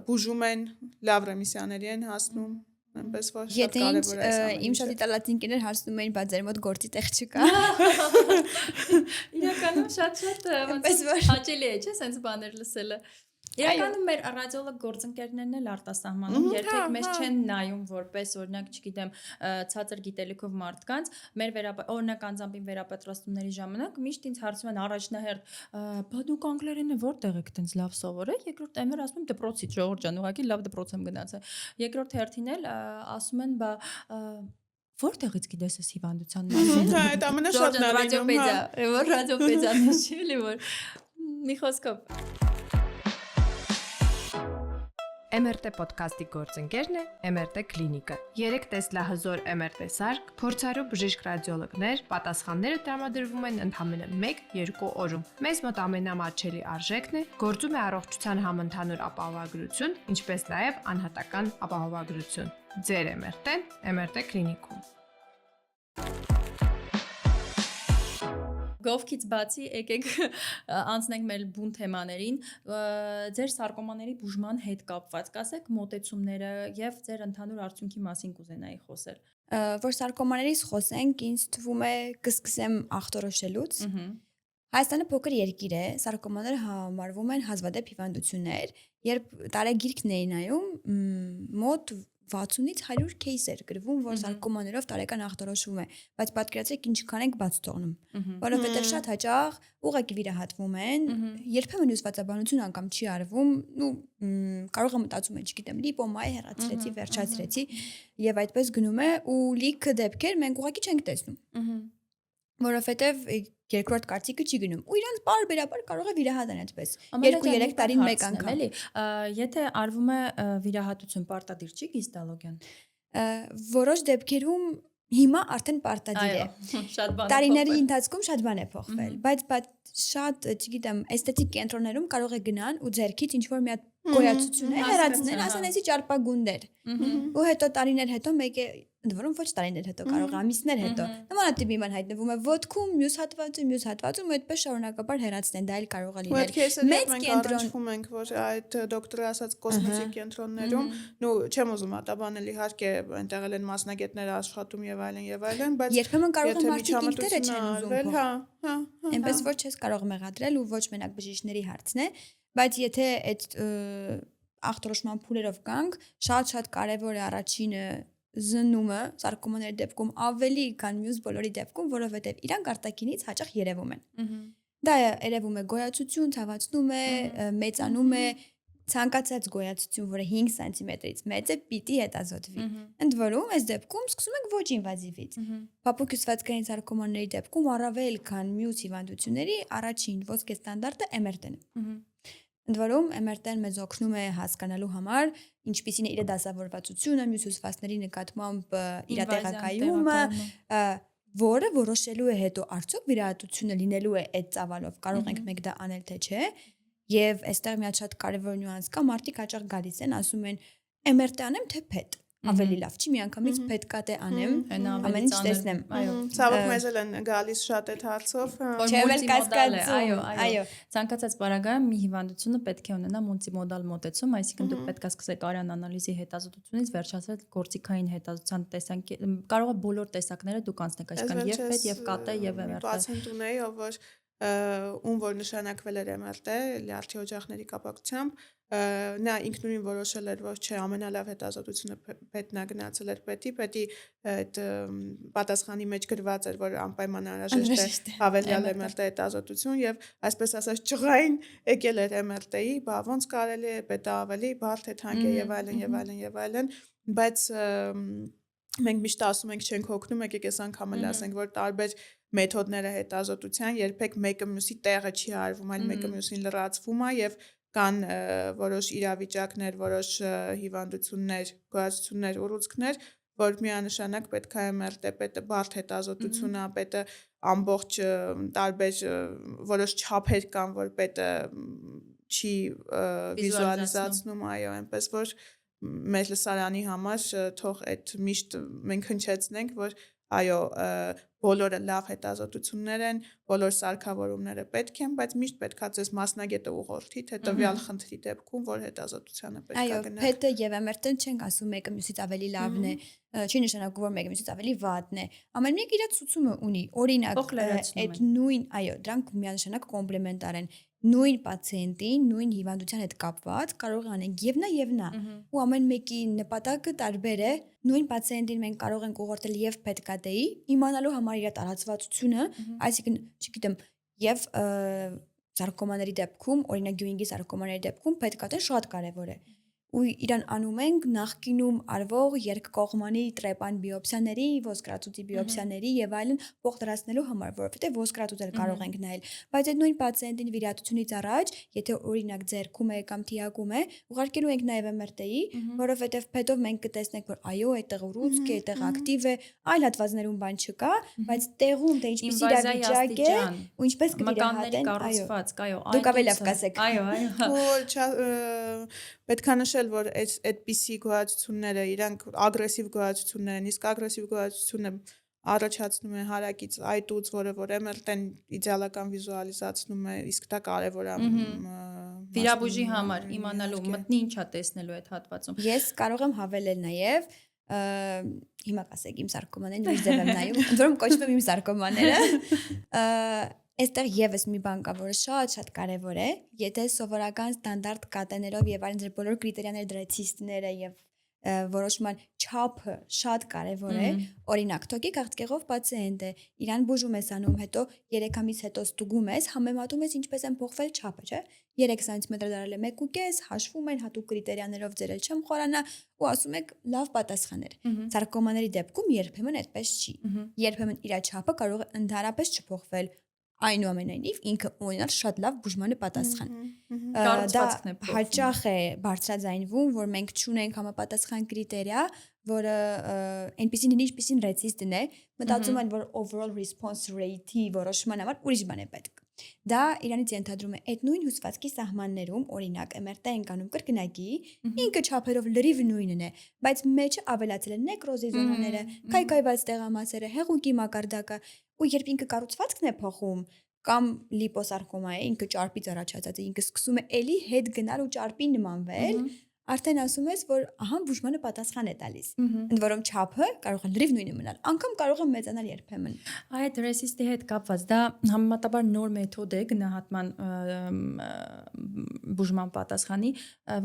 բուժում են, լավ ռեմիսիաների են հասնում, այնպես որ շատ կարևոր է այս ամենը։ Իմ շատ իտալացի ընկերներ հարցնում էին, բայց ձեր մոտ գործի տեղ չկա։ Իրականում շատ հաճելի է, չէ՞, sense բաներ լսելը։ Իրականում մեր ռադիոլոգ գործընկերներն էլ արտասահմանում երբեք մեզ չեն նայում որպես օրինակ, չգիտեմ, ցածր գիտելիքով մարդկանց, մեր օրինակ անձամբ վերապատրաստումների ժամանակ միշտ ինձ հարցում են առաջնահերթ, բա դուք անգլերենը որտեղ եք տենց լավ սովորել, երկրորդ ամեր ասում եմ դպրոցից, Ժողովուրդ ջան, ուղղակի լավ դպրոց եմ գնացել, երկրորդ հերթին էլ ասում են, բա որտեղից գիտես այս հիվանդության մասին։ Հա, այդ ամենաշատն է ռադիոպեդիա, որ ռադիոպեդիան է, չէ՞, որ մի խոսքով MRT ոդքասթի գործընկերն է MRT կլինիկը։ 3 տեսլահզոր MRT սարք, փորձառու բժիշկ ռադիոլոգներ, պատասխանները տրամադրվում են ընդամենը 1-2 օրում։ Մեզ մոտ ամենամատչելի արժեքն է, գործում է առողջության համընդհանուր ապահովագրություն, ինչպես նաև անհատական ապահովագրություն։ Ձեր MRT-ն MRT կլինիկում։ Գովքից բացի եկեք անցնենք մեր բուն թեմաներին, ձեր սարկոմաների բուժման հետ կապված կասեք մոտեցումները եւ ձեր ընդհանուր արդյունքի մասին կուզենայի խոսել։ Որ սարկոմաներից խոսենք, ինձ թվում է կսկսեմ ախտորոշելուց։ Հայաստանը փոքր երկիր է, սարկոմաները համարվում են հազվադեպ հիվանդություններ, երբ տարեգիրքն էի նայում, մոտ 60-ից 100 кейսեր գրվում, որ սարկոմաներով տարեկան ախտորոշվում է, բայց պատկերացրեք ինչքան ենք բաց թողնում, որովհետև շատ հաճախ ուղղակի վիրահատվում են, երբեմն հյուսվածաբանություն անգամ չի արվում, կարող է մտածում են, չգիտեմ, լիպոմա է, հեռացրեցի, վերջացրեցի, եւ այդպես գնում է ու լիքը դեպքեր մենք ուղղակի չենք տեսնում։ Որովհետև երկրորդ կարծիքը չի գնում ու իրանց բարբերաբար կարող է վիրահատեն այդպես 2-3 տարին մեկ անգամ էլի եթե արվում է վիրահատություն պարտադիր չի գիստալոգիան որոշ դեպքերում հիմա արդեն պարտադիր է շատ բան տարիների ընթացքում շատ բան է փոխվել բայց շատ չգիտեմ էսթետիկ կենտրոններում կարող է գնան ու ձեռքից ինչ որ մի հատ գոյացություն է հեռացնեն ասեն այսի ճարպագունդեր ու հետո տարիներ հետո մեկ է ընդ որում ոչ տարիներ հետո կարող ամիսներ հետո նմանատիպ իման հայտնվում է ոտքում մյուս հատվածում այդպես շարունակաբար հեռացնեն դա էլ կարող է լինել մեծ կենտրոնում ենք որ այդ դոկտորը ասած կոսմետիկ կենտրոններում նու չեմ ուզում ատաբանել իհարկե այնտեղ են մասնագետներ աշխատում եւ այլն բայց երբեմն կարող է մարդիկ ինքները չեն ուզում հա այնպես որ չես կարող մեղադրել ու ոչ մենակ բժիշկների հարցն է բայց եթե այդ ախտորոշման փուլերով կանք շատ կարևոր է առաջինը զննումը սարկոմաների դեպքում ավելի քան մյուս բոլորի դեպքում, որովհետև իրանք արտաքինից հաճախ երևում են։ Դա երևում է գոյացություն, ցավացնում է, մեծանում է, ցանկացած գոյացություն, որը 5 սանտիմետրից մեծ է, պիտի հետազոտվի։ Ընդ որում, այս դեպքում սկսում ենք ոչ ինվազիվից։ Փափուկ հյուսվածքային սարկոմաների դեպքում առավել քան մյուս հիվանդությունների առաջին ոսկե ստանդարտը MRT-ն է։ Ընդ որում MRT-ն մեզ օգնում է հասկանալու համար ինչպիսին է իր դասավորվածությունը, մյուս հյուսվածքների նկատմամբ իր տեղակայումը, որը որոշելու է հետո արդյոք վիրահատությունը լինելու է այդ ծավալով, կարող ենք մենք դա անել թե չէ, եւ այստեղ մի հատ շատ կարևոր նյուանս կա, մարդիկ հաճախ գալիս են, ասում են MRT անեմ թե PET ավելի լավ չի միանգամից պետքատե անեմ ամեն ինչ տեսնեմ այո ցավոք մեզ էլ են գալիս շատ այդ հարցով այո ցանկացած պարագայում մի հիվանդությունը պետք է ունենա մուլտիմոդալ մոտեցում այսինքն դուք պետք է սկսեք արյան անալիզի հետազոտությունից վերջացրել գործիքային հետազոտության տեսանյութ կարող է բոլոր տեսակները դուք անցնեք այսինքն եւ պետ եւ կատե եւ MRT պացիենտ ունեի ով որ ում որ նշանակվել էր MRT լյարդի օջախների կապակցությամբ նա ինքնուրույն որոշել էր որ չէ ամենալավ հետազոտությունը պետն է գնացել էր պետի այդ պատասխանի մեջ գրված էր որ անպայման անհրաժեշտ է հավելյալ MRT հետազոտություն եւ այսպես ասած ճղային եկել էր MRT-ի բա ոնց կարելի է պետը ավելի բարդ է թանկ է եւ այլն բայց մենք միշտ ասում ենք չենք հոգնում եկեք այս անգամ էլ ասենք որ տարբեր մեթոդները հետազոտության երբեք մեկը մյուսի տեղը չի արվում այլ մեկը մյուսին լրացվում է եւ կան որոշ իրավիճակներ, որոշ հիվանդություններ, գոյացություններ, ուռուցքներ, որ միանշանակ պետք է MRT պետը բարդ հետազոտությունն է, պետը ամբողջ տարբեր որոշ չափեր կան, որ պետը չի վիզուալիզացնում, այո, այնպես որ մեր լսարանի համար թող այդ միշտ մենք հնչեցնենք, որ այո, բոլորը լավ հետազոտություններ են, բոլոր սարքավորումները պետք են, բայց միշտ պետք է ձեզ մասնագետը ուղղորդի, թե տվյալ խնդրի դեպքում որ հետազոտությանը պետք է գնալ։ Այո, PET-ը եւ MRT-ն չենք ասում մեկը մյուսից ավելի լավն է, չի նշանակում որ մեկը մյուսից ավելի վատն է։ Ամեն մեկը իր ցուցումը ունի։ Օրինակ, այդ նույն, այո, դրանք միանշանակ կոմպլեմենտար են։ Նույն պացիենտին, նույն հիվանդության հետ կապված կարող է անենք եւ նա, ու ամեն մեկի նպատակը տարբեր է։ Նույն պացիենտին մենք կարող ենք ուղղորդել եւ PET-CT-ի, իմանալու համար իր տարածվածությունը, այսինքն, չգիտեմ, եւ սարկոմաների դեպքում, օրինակ Ewing-ի սարկոմաների դեպքում PET-CT-ն շատ կարեւոր է։ Ու իրան անում ենք նախկինում արվող երկկողմանի տրեպան բիոպսիաների, ոսկրածուծի բիոպսիաների եւ այլն փող դրացնելու համար, որովհետեւ ոսկրածուծել կարող ենք նայել, բայց այդ նույն պացիենտին վիրահատությունից առաջ, եթե օրինակ ձեռքում է կամ թիակում է, ուղարկելու ենք նաեւ MRT-ի, որովհետեւ PET-ով մենք կտեսնենք, որ այո, այդտեղ ուռուցք է, այդտեղ ակտիվ է, այլ հատվածներում բան չկա, բայց տեղում թե ինչպես իրավիճակ է, ու ինչպես կվիրահատեն, այո, դուք ավելի լավ կասեք։ Այո, պետք է նշել, որ այդպիսի գոյացությունները իրանք ագրեսիվ գոյացություններ են, իսկ ագրեսիվ գոյացությունը առաջացնում է հարակից այտուց, որը որ MRT-ն իդեալական վիզուալիզացնում է, իսկ դա կարևոր է վիրաբույժի համար իմանալու մտնի ինչա տեսնելու այդ հատվածում։ Ես կարող եմ հավելել նաև հիմա կասեք իմ սարկոմաներն ինչ ձև եմ նայում, ընդ որում կոչվում եմ իմ սարկոմաները։ Այստեղ եւս մի բան կա, որը շատ կարևոր է, եթե սովորական ստանդարտ կատեներով եւ այլն ձեր բոլոր կրիտերիաները դրեցիստները եւ որոշման չափը շատ կարևոր է, օրինակ թոքի քաղցկեղով պացիենտ է, իրան բուժում ես անում, հետո 3 ամիս հետո ստուգում ես, համեմատում ես ինչպես են փոխվել չափը, չէ՞։ 3 սանտիմետր դարել է 1.5, հաշվում են հատուկ կրիտերիաներով ձերել չեմ խորանա ու ասում եք լավ պատասխաներ։ Սարկոմաների դեպքում երբեմն այդպես չի։ Երբեմն իր չափը կարող է ընդհանրապես չփոխվել։ Այնուամենայնիվ ինքը ունենալ շատ լավ բուժմանը պատասխան։ Դա հաճախ է բարձրաձայնվում, որ մենք չունենք համապատասխան կրիտերիա, որը այնպեսին լինի, ինչպեսին ռեցիստն է, մտածում են, որ overall response rate-ի որոշման համար ուրիշ բան է պետք։ Դա իրանից ենթադրում է այդ նույն հյուսվածքի սահմաններում, օրինակ MRT ենք անում կրկնակի, ինքը չափերով լրիվ նույնն է, բայց մեջը ավելացել են նեկրոզի զոնաները, քայքայված տեղամասերը, հեղուկի մակարդակը, ու երբ ինքը կառուցվածքն է փոխում կամ լիպոսարկոմա է, ինքը ճարպից առաջացած է, ինքը սկսում է էլի հետ գնալ ու ճարպի նմանվել, արդեն ասում ես, որ ահա բուժմանը պատասխան է տալիս։ Ընդ որում չափը կարող է լրիվ նույնը մնալ, անգամ կարող է մեծանալ երբեմն։ Այդ ռեսիստի հետ կապված դա համեմատաբար նոր մեթոդ է գնահատման բուժման պատասխանի,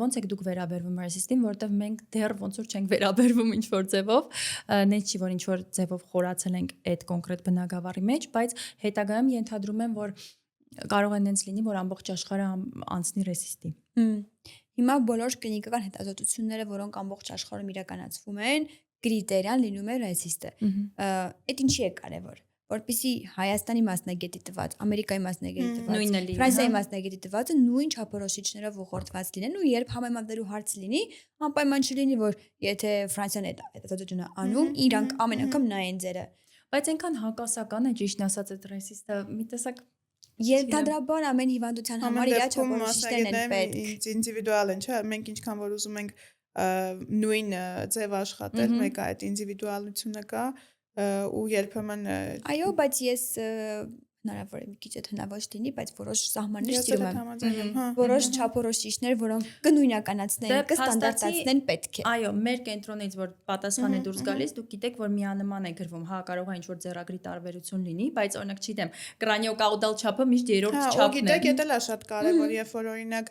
ոնց եք դուք վերաբերվում ռեսիստին, որովհետև մենք դեռ ոնց որ չենք վերաբերվում ինչ որ ձևով, նենց չի որ ինչ որ ձևով խորացել ենք այդ կոնկրետ բնագավառի մեջ, բայց հետագայում ենթադրում եմ, որ կարող է նենց լինի, որ ամբողջ աշխարհը անցնի ռեսիստի։ Հիմա բոլոր կլինիկական հետազոտությունները, որոնք ամբողջ աշխարհում իրականացվում են, կրիտերիան լինում է ռեսիստը։ Այդ ինչի է կարևոր, որպեսզի Հայաստանի մասնագետի տված, Ամերիկայի մասնագետի տված, Ֆրանսիայի մասնագետի տվածը նույն չափորոշիչներով ուղղորդված լինեն ու երբ համեմատելու հարց լինի, անպայման չլինի, որ եթե Ֆրանսիան այդ հետազոտությունը անում, իրանք ամեն անգամ նայեն ձերը։ Բայց այնքան հակասական է ճիշտ ասած այդ ռեսիստը, մի տեսակ Ենթադրաբար ամեն հիվանդության համար իր չափորոշիչներն են պետք։ Ինդիվիդուալ են, չէ՞, մենք ինչքան որ ուզում ենք նույն ձև աշխատել, մեկ այդ ինդիվիդուալությունը կա ու երբեմն այո, բայց ես հնարավոր է մի քիչ այդ հնաոճ լինի, բայց որոշ սահմաններ սիրում եմ։ Որոշ չափորոշիչներ, որոնք կնույնականացնեն, կստանդարտացնեն պետք է։ Այո, մեր կենտրոնից որ պատասխան է դուրս գալիս, դուք գիտեք, որ միանման է գրվում, հա, կարող է ինչ-որ ձեռագրի տարբերություն լինի, բայց օրինակ չգիտեմ, կրանիոկաուդալ չափը միշտ երրորդ չափն է։ Գիտեք, դա էլ է շատ կարևոր, երբ որ օրինակ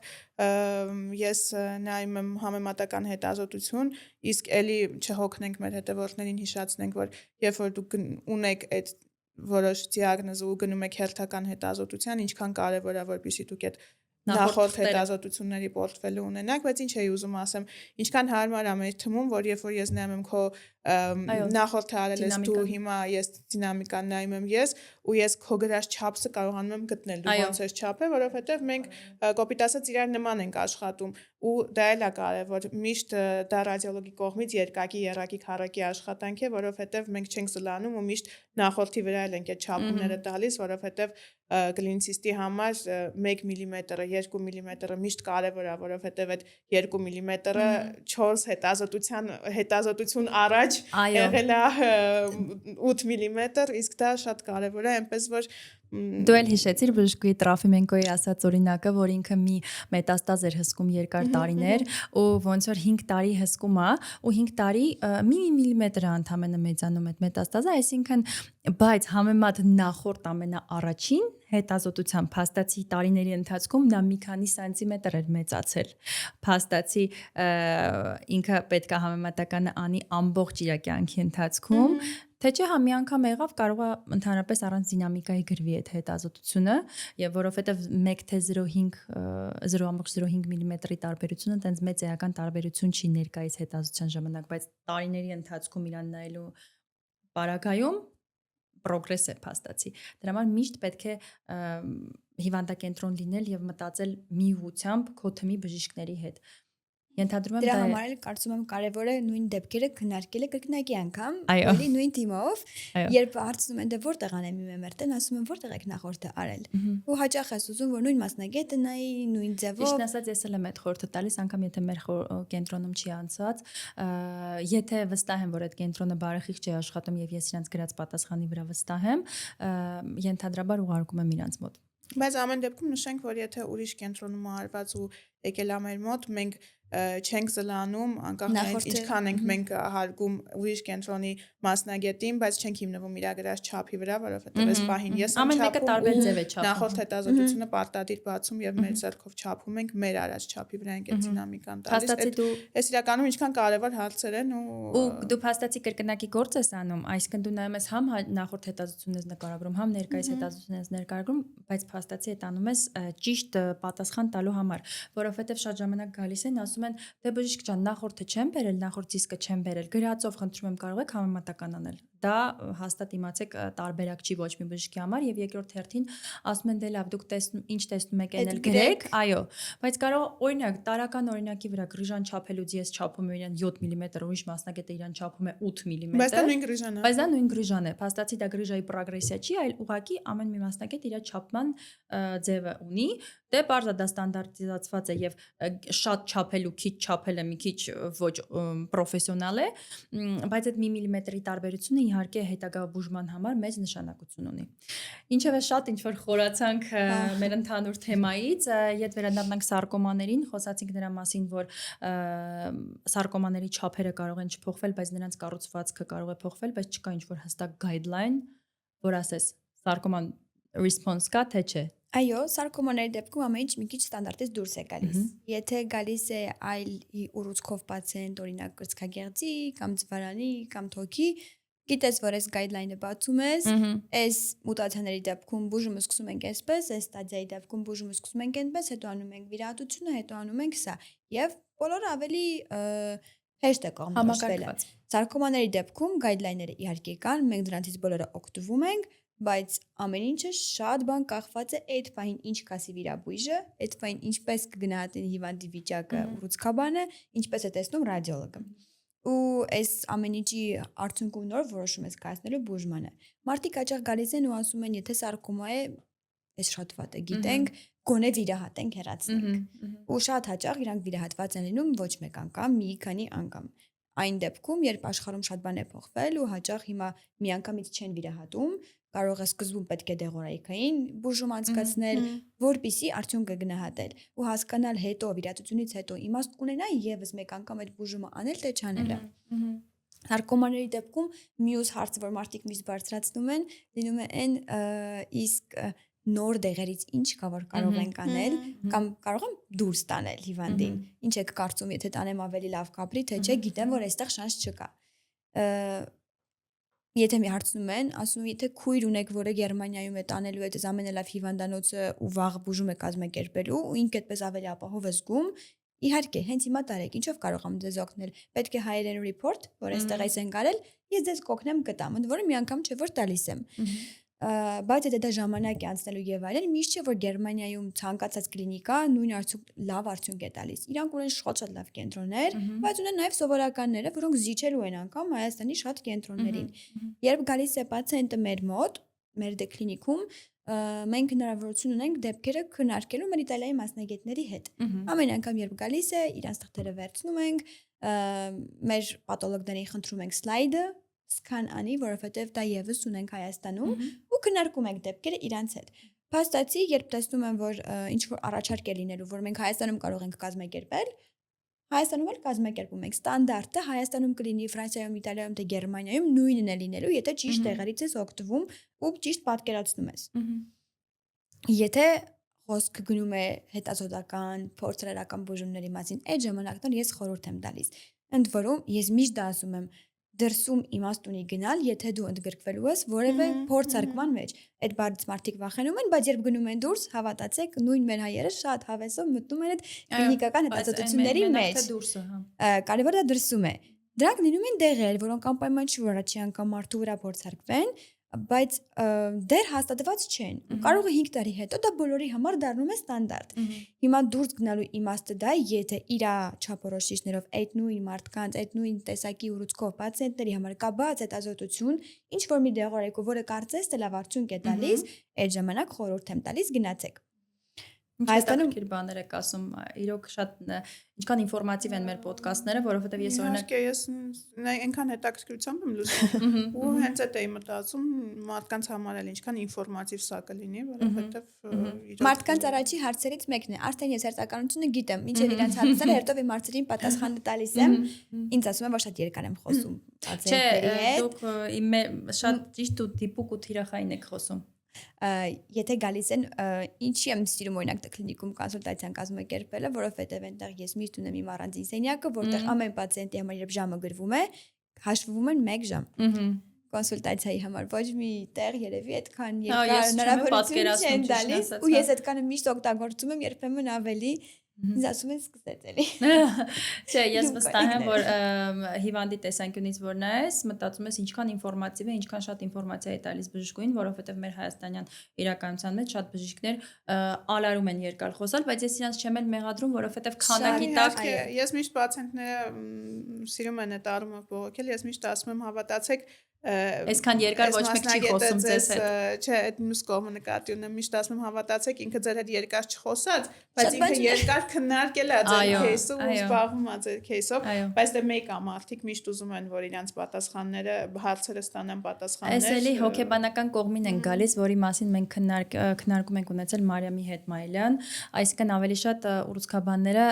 ես նայում եմ համեմատական հետազոտություն, իսկ էլի չհոգնենք մեր հետևորդներին հիշացնենք, որ երբ որ դուք ունեք այդ որոշ դիագնոզ ու գնում եք հերթական հետազոտության, ինչքան կարևոր է որպեսզի դուք այդ նախորդ հետազոտությունների պորտֆելը ունենաք, բայց ինչ էի ուզում ասեմ, ինչքան հարմար է մեր թվում, որ երբ որ ես նայում եմ քո նախորդը արել ես դու, հիմա ես դինամիկան նայում եմ ես, ու ես քո գրած չափսը կարողանում եմ գտնել դու ոնց ես չափը, որովհետև մենք կոպիտ ասած իրար նման ենք աշխատում ու դա էլ է կարևոր միշտ դա ռադիոլոգի կողմից երկակի, երակի, քառակի աշխատանք է, որովհետև մենք չենք զլանում ու միշտ նախորդի վրա էլ ենք այդ չափումները տալիս, որովհետև կլինիցիստի համար 1 մմ-ը, 2 մմ-ը միշտ կարևոր է, որովհետև այդ 2 մմ-ը 4 հետազոտություն առաջ եղել է 8 մմ, իսկ դա շատ կարևոր է, այնպես որ Դու էլ հիշեցիր բժշկուհի Տրաֆիմենկոյի ասած օրինակը, որ ինքը մի մետաստազ էր հսկում երկար տարիներ ու ոնց որ 5 տարի հսկում է ու 5 տարի մի միլիմետր ընդամենը մեծանում այդ մետաստազը, այսինքն բայց համեմատ նախորդ ամենաառաջին հետազոտության փաստացի տարիների ընթացքում նա մի քանի սանտիմետր էր մեծացել։ Փաստացի ինքը պետք է համեմատականը անի ամբողջ իր կյանքի ընթացքում, թե չէ մի անգամ եղավ կարող է ընդհանրապես առանց դինամիկայի գրվի այդ հետազոտությունը, եւ որովհետեւ 1 թե 0.05 մմ-ի տարբերությունը տենց մեծ էական տարբերություն չի ներկայիս հետազոտության ժամանակ, բայց տարիների ընթացքում իրան նայելու պարագայում պրոգրես է փաստացի։ Դրա համար միշտ պետք է հիվանդակենտրոն լինել եւ մտածել մի ուղությամբ քո թմի բժիշկների հետ։ Ենթադրում եմ դրա համար էլ կարծում եմ կարևոր է նույն դեպքերը քննարկելը կրկնակի անգամ, էլի նույն թիմով, երբ հարցնում են դե որտեղ անեմ իմ MRT-ն, ասում եմ որտեղ եք նախորդը արել։ Ու հաճախ ես ուզում որ նույն մասնագետը նայի, նույն ձևով։ Ճիշտն ասած ես էլ եմ այդ խորհուրդը տալիս, անգամ եթե մեր կենտրոնում չի անցած, եթե վստահ եմ որ այդ կենտրոնը բարեխիղճ է աշխատում եւ ես իրանց գրած պատասխանի վրա վստահ եմ, ենթադրաբար ուղարկում եմ իրանց մոտ։ Բայց ամեն դեպքում նշենք, որ եթե ուրիշ կենտրոնում արված ու եկել է մեր մոտ, մենք չենք զլանում, անկախ նրանից ինչքան ենք մենք հարգում ուրիշ կենտրոնի մասնագետին, բայց չենք հիմնվում իր գրած չափի վրա, որովհետև այս պահին ես եմ չափում, նախորդ հետազոտությունը պարտադիր բացում եւ մեր ձեռքով չափում ենք, մեր արած չափի վրա ենք այդ դինամիկան տալիս։ Այս իրականում ինչքան կարևոր հարցեր են ու դու փաստացի կրկնակի գործ ես անում, այսինքն դու նայում ես համ նախորդ հետազոտությունն ես նկարագրում, համ ներկայիս հետազոտությունն ես նկարագրում, բայց փաստացի այդ անում ես ճիշտ պատասխան տալու համար, որովհետև շատ ժամանակ գալիս են, ասում են դե բժիշկ ջան, նախորդը չեմ բերել, նախորդ դիսկը չեմ բերել, գրածով խնդրում եմ կարող եք համեմատական անել։ Դա հաստատ իմացեք տարբերակ չի ոչ մի բժշկի համար եւ երկրորդ հերթին ասում են դե լավ դուք ինչ տեսնում եք այն էլ գրեք, այո, բայց կարող օրինակ տարական օրինակի վրա գրիժան չափելուց ես չափում եմ իրան 7 մմ, ուրիշ մասնագետը իրան չափում է 8 մմ։ Բայց դա նույն գրիժան է։ Բայց դա նույն գրիժան է, փաստացի դա գրիժայի պրոգրեսիա չի, այլ ուղղակի ամեն մի մասնագետ իր չափման ձևը ունի, դե բարձր դա ստանդարտիզացված է եւ շատ չափելու, քիչ չափելը մի քիչ ոչ պրոֆեսիոնալ է, բայց այդ 1 մմ-ի տարբերությունը իհարկե հետագա բուժման համար մեծ նշանակություն ունի։ Ինչևէ շատ ինչ որ խորացանք մեր ընդհանուր թեմայից, եթե վերադառնանք սարկոմաներին, խոսացինք դրա մասին, որ սարկոմաների չափերը կարող են չփոխվել, բայց նրանց կառուցվածքը կարող է փոխվել, բայց չկա ինչ որ հստակ guideline, որ ասես սարկոման response կա թե չէ։ Այո, սարկոմաների դեպքում ամեն ինչ մի քիչ ստանդարտից դուրս է գալիս։ Եթե գալիս է այլ ուռուցքով պացիենտ, օրինակ կրծքագեղձի կամ ձվարանի կամ թոքի, գիտես, որ այս guideline-ը բացում ես, այս մուտացիաների դեպքում բուժումը սկսում ենք այսպես, այս ստադիայի դեպքում բուժումը սկսում ենք այնպես, հետո անում ենք վիրահատությունը, հետո անում ենք սա։ Եվ բոլորը ավելի հեշտ է կողմնորոշվել։ Սարկոմաների դեպքում guideline-ները իհարկե կան, մենք դրանցից բոլորը օգտվում ենք, բայց ամեն ինչը շատ բան կախված է այդ պահին ինչ կասի վիրաբույժը, այդ պահին ինչպես կգնահատեն հիվանդի վիճակը ուռուցքաբանը, ինչպես է տեսնում ռադիոլոգը։ Ու այս ամեն ինչի արդյունքում նոր որոշում ես կայացնելու բուժմանը։ Մարդիկ հաճախ գալիս են ու ասում են, եթե սարկոմա է, այս շատ վատ է, գիտենք, գոնե վիրահատենք, հեռացնենք։ Ու շատ հաճախ իրանք վիրահատված են լինում ոչ մեկ անգամ, մի քանի անգամ։ Այն դեպքում, երբ աշխարհում շատ բան է փոխվել ու հաճախ հիմա միանգամից չեն վիրահատում, կարող է սկզբում պետք է դեղորայքային բուժում անցկացնել, որպիսի արդյունքը գնահատել ու հասկանալ հետո վիրահատությունից հետո իմաստ կունենա եւս մեկ անգամ այդ բուժումը անել թե չանելը։ Սարկոմաների դեպքում մյուս հարցը, որ մարդիկ միշտ բարձրացնում են, լինում է այն իսկ նոր դեղերից ինչ կա որ կարող ենք անել կամ կարող եմ դուրս տանել հիվանդին։ Ինչ եք կարծում, եթե տանեմ ավելի լավ կապրի, թե չէ, գիտեմ, որ այստեղ շանս չկա։ Եթե մի հարցնում են, ասում եթե քույր ունեք, որը Գերմանիայում է տանելու այդ ամենալավ հիվանդանոցը ու վաղ բուժում է կազմակերպելու ու ինքը այդպես ավելի ապահով է զգում, իհարկե, հենց հիմա տարեք, ինչով կարող եմ ձեզ օգնել։ Պետք է հայերեն report, որ այստեղ այս են կարել, ես ձեզ կօգնեմ կտամ, ընդ որում մի անգամ չէ որ տալիս եմ։ բայց դա ժամանակ է անցնելու եւ այլն, միշտ չէ որ Գերմանիայում ցանկացած կլինիկա նույն լավ արդյունք է տալիս։ Իրանք ունեն շատ լավ կենտրոններ, բայց ունեն նաեւ սովորականները, որոնք զիջելու են անգամ Հայաստանի շատ կենտրոններին։ Երբ գալիս է պացիենտը մեր մոտ, մեր կլինիկում, մենք հնարավորություն ունենք դեպքերը քննարկելու մեր Իտալիայի մասնագետների հետ։ Ամեն անգամ երբ գալիս է, իրանց թղթերը վերցնում ենք, մեր պաթոլոգներին խնդրում ենք սլայդը սկան անի, որովհետև դա եւս ունենք Հայաստանում ու քննարկում ենք դեպքերը իրանց հետ։ Փաստացի, երբ տեսնում եմ, որ ինչ որ առաջարկ է լինելու, որ մենք Հայաստանում կարող ենք կազմակերպել, Հայաստանում էլ կազմակերպում ենք։ Ստանդարտը Հայաստանում կլինի, Ֆրանսիայում, Իտալիայում, թե Գերմանիայում նույնն է լինելու, եթե ճիշտ տեղերից ես օգտվում ու ճիշտ պատկերացնում ես։ Եթե խոսքը գնում է հետազոտական, փորձարարական բուժումների մասին, այդ ժամանակներ ես խորհուրդ եմ տալիս։ Ընդ որում, ես միշտ դա ասում եմ, դրսում իմաստ ունի գնալ, եթե դու ընդգրկվելու ես որևէ փորձարկման մեջ։ Այդ բարձ մարդիկ վախենում են, բայց երբ գնում են դուրս, հավատացեք, նույն մեր հայերը շատ հավեսով մտնում են այդ կլինիկական հետազոտությունների մեջ։ Կարևորը դա դրսում է։ Դրանք լինում են դեղեր, որոնք անպայման չի որ առաջի անգամ մարդու վրա փորձարկվեն, բայց դեռ հաստատված չեն։ Կարող է 5 տարի հետո դա բոլորի համար դառնում է ստանդարտ։ Հիմա դուրս գնալու իմաստը դա է, եթե իր չափորոշիչներով այդ նույն մարդկանց, այդ նույն տեսակի ուռուցքով պացիենտների համար կա բաց հետազոտություն, ինչ որ մի դեղորայք, որը կարծես թե լավ արդյունք է տալիս, այդ ժամանակ խորհուրդ եմ տալիս գնացեք։ Հայաստանում քիչ բաներ եք ասում, իրոք շատ ինչքան ինֆորմատիվ են մեր ոդկասթները, որովհետև ես օրինակ ես այնքան հետաքրքրությամբ եմ լսում ու հենց այդ էի մտածում մարդկանց համար էլ ինչքան ինֆորմատիվ սա կլինի, որովհետև մարդկանց առաջի հարցերից մեկն է, արդեն ես հերթականությունը գիտեմ, ինչեւ իրանց հարցերը հերթով իմ հարցերին պատասխանը տալիս եմ, ինձ ասում են որ շատ երկար եմ խոսում պացիենտների հետ։ Դուք շատ ճիշտ ու դիպուկ ու թիրախային եք խոսում։ Եթե գալիս են, ինչի եմ սիրում օրինակ կլինիկում կոնսուլտացիան կազմակերպելը, որովհետև այնտեղ ես միշտ ունեմ իմ առանձին սենյակը, որտեղ ամեն պացիենտի համար երբ ժամը գրվում է, հաշվվում են 1 ժամ։ Կոնսուլտացիայի համար ոչ մի տեղ երևի այդքան երկար հնարավորություն չեն տալիս, ու ես այդքանը միշտ օգտագործում եմ, երբեմն ավելի ինձ ասում են սկսեց էլի։ Չէ, ես վստահ եմ, որ հիվանդի տեսանկյունից որ նայես, մտածում ես ինչքան ինֆորմատիվ է, ինչքան շատ ինֆորմացիա է տալիս բժշկուհին, որովհետև մեր հայաստանյան իրականության մեջ շատ բժիշկներ ալարում են երկար խոսալ, բայց ես իրանց չեմ էլ մեղադրում, որովհետև քանակի տակ ես միշտ պացիենտները սիրում են այդ առումով բողոքել, ես միշտ ասում եմ հավատացեք այսքան երկար ոչ մեկ չի խոսում ձեզ հետ։ Չէ, այդ մյուս կողմը նկատի ունեմ, միշտ ասում եմ հավատացեք, ինքը ձեր հետ երկար չխոսած, բայց ինքը երկար քննարկել է ձեր кейսը ու զբաղվում է ձեր кейսով, բայց դե մեկ ամարտիկ միշտ ուզում են, որ իրանց պատասխանները, հարցերը ստանան պատասխաններ։ Այս էլի հոգեբանական կողմին են գալիս, որի մասին մենք քննարկում ենք ունեցել Մարիամի հետ Մայլյան, այսինքն ավելի շատ ուռուցքաբանները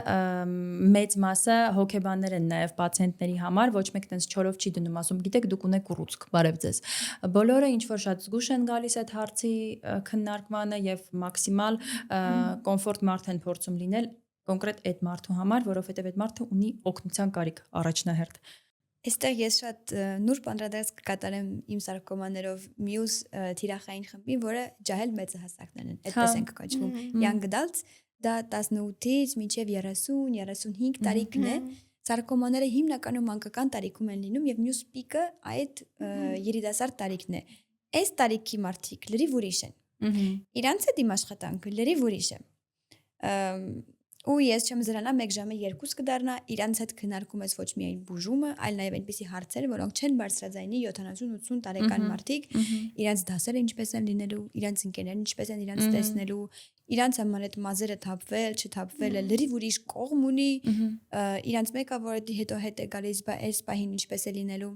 մեծ մասը հոգեբաններ են նաև պացիենտների համար, ոչ մեկ տենց չորով չի դնում, ասում գիտեք դուք ունեք ուռուցք, բարև ձեզ։ Բոլորը ինչ որ շատ զգուշ են գալիս այդ հարցի քննարկմանը եւ մաքսիմալ կոմֆորտ մարդ են փորձում լինել կոնկրետ այդ մարդու համար, որովհետեւ այդ մարդը ունի օգնության կարիք առաջնահերթ։ Այստեղ ես շատ նուրբ անդրադարձ կկատարեմ իմ սարկոմաներով մյուս թիրախային խմբի, որը ջահել մեծահասակներն են, այդպես են կոչվում։ Young adults, դա 18-ից մինչև 30-35 տարիքն է։ Սարկոմաները հիմնականում մանկական տարիքում են լինում եւ մյուս պիկը այդ երիտասարդ տարիքն է։ Այս տարիքի մարդիկ լրիվ ուրիշ են։ Իրանց հետ իմ աշխատանքը լրիվ ուրիշ է։ Ու ես չեմ զրանա 1 ժամը 2 կդառնա, իրանց հետ քննարկում ես ոչ միայն բուժումը, այլ նաև այնպիսի հարցեր, որոնք չեն բարձրաձայնի 70-80 տարեկան մարդիկ, իրանց դասերը ինչպես են լինելու, իրանց ընկերներն ինչպես են իրանց տեսնելու, իրանց համար այդ մազերը թափվել, չթափվելը լրիվ ուրիշ կողմ ունի, իրանց մեկը որ հետո հետ է գալիս, այս պահին ինչպես է լինելու։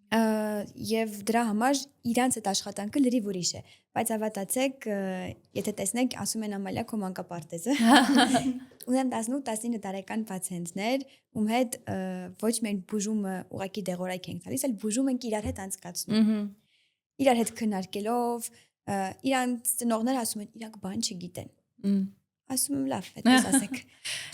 Եվ դրա համար իրանց այդ աշխատանքը լրիվ ուրիշ է, բայց հավատացեք, եթե տեսնեք, ասում են Ամալիա քո մանկապարտեզը, ունեմ 18-19 տարեկան պացիենտներ, ում հետ ոչ միայն բուժումը ուղղակի դեղորայք ենք տալիս, այլ բուժում ենք իրար հետ անցկացնում։ Իրար հետ քննարկելով, իրանց ծնողները ասում են, իրանք բան չգիտեն։ Ասում եմ լավ, այդպես ասեք։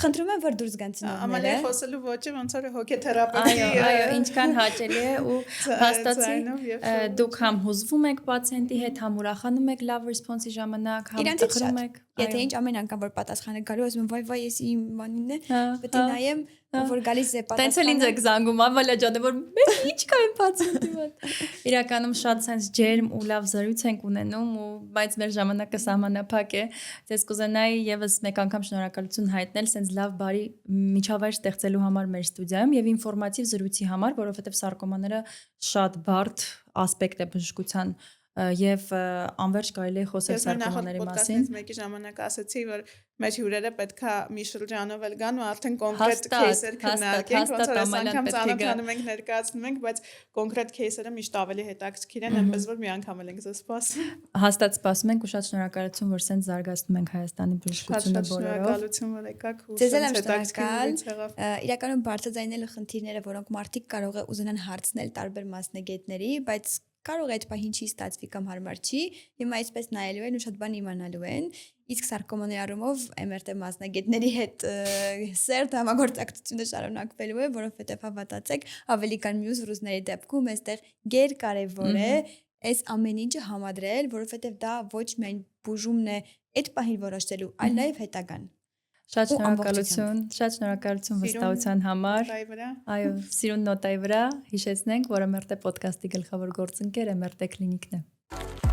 Խնդրում եմ, որ դուրս գան Ամալիա ծնողները։ խոսելու ոճը ոնց որ հոգեթերապևտի Այո, ինչքան հաճելի է ու հաստատի ձայնով եւ դուք համ հուզվում եք պացիենտի հետ, համ ուրախանում եք լավ ռեսպոնսի ժամանակ, համ Իրանցից տխրում շատ։ եք։ Եթե ինչ ամեն անգամ որ պատասխանը գալու ասում եմ վայ ես իմ բանին է, Հա, պետք է նայեմ որ գալիս է Տենց էլ ինձ պատասխանը։ եք զանգում, Ամալիա ջան, որ մենք ինչ կա իմ պացիենտի մոտ։ Իրականում շատ sense ջերմ ու լավ զրույց ենք ունենում ու բայց մեր ժամանակը սահմանափակ է։ Ես կուզենայի եւս մեկ անգամ շնորհակալություն հայտնել sense լավ բարի միջավայր ստեղծելու համար մեր ստուդիայում եւ ինֆորմատիվ զրույցի համար, որովհետեւ սարկոմաները շատ բարդ ասպեկտ է բժշկության եւ անverջ կարելի է խոսել սարկոմաների մասին։ Մեկի ժամանակ ասացի, որ մեր հյուրերը պետքա մի շրջանով էլ գան ու արդեն կոնկրետ кейսեր քննարկենք, ոնց որ այս անգամ ծանոթանում ենք, ներկայացնում ենք, բայց կոնկրետ кейսերը միշտ ավելի հետաքրքիր են, այնպես որ մի անգամ էլ ենք սպասում։ Հաստատ սպասում ենք ու շատ շնորհակալություն, որ սենց զարգացնում ենք Հայաստանի բժշկությունը բոլորով։ Շնորհակալություն, որ եկաք ու Ձեզ էլ եմ շնորհակալ։ Իրականում բարձրաձայնելու խնդիրները, որոնք մարդիկ կարող է ուզենան հարցնել տարբեր մասնագետների, բայց կարող է այդ պահին չի ստացվի կամ հարմար չի, հիմա այսպես նայելու են ու շատ բան իմանալու են, իսկ սարկոմաների առումով MRT մասնագետների հետ սերտ համագործակցությունը շարունակվելու է, որովհետև հավատացեք, ավելի կան մյուս ռուսների դեպքում, այստեղ գերկարևոր է այս ամեն ինչը համադրել, որովհետև դա ոչ միայն բուժումն է այդ պահին որոշելու, այլ նաև հետագան։ Շատ շնորհակալություն վստահության համար։ Այո, սիրուն նոտայի վրա հիշեցնենք, որ MRT podcast-ի գլխավոր գործընկերը MRT Clinic-ն է։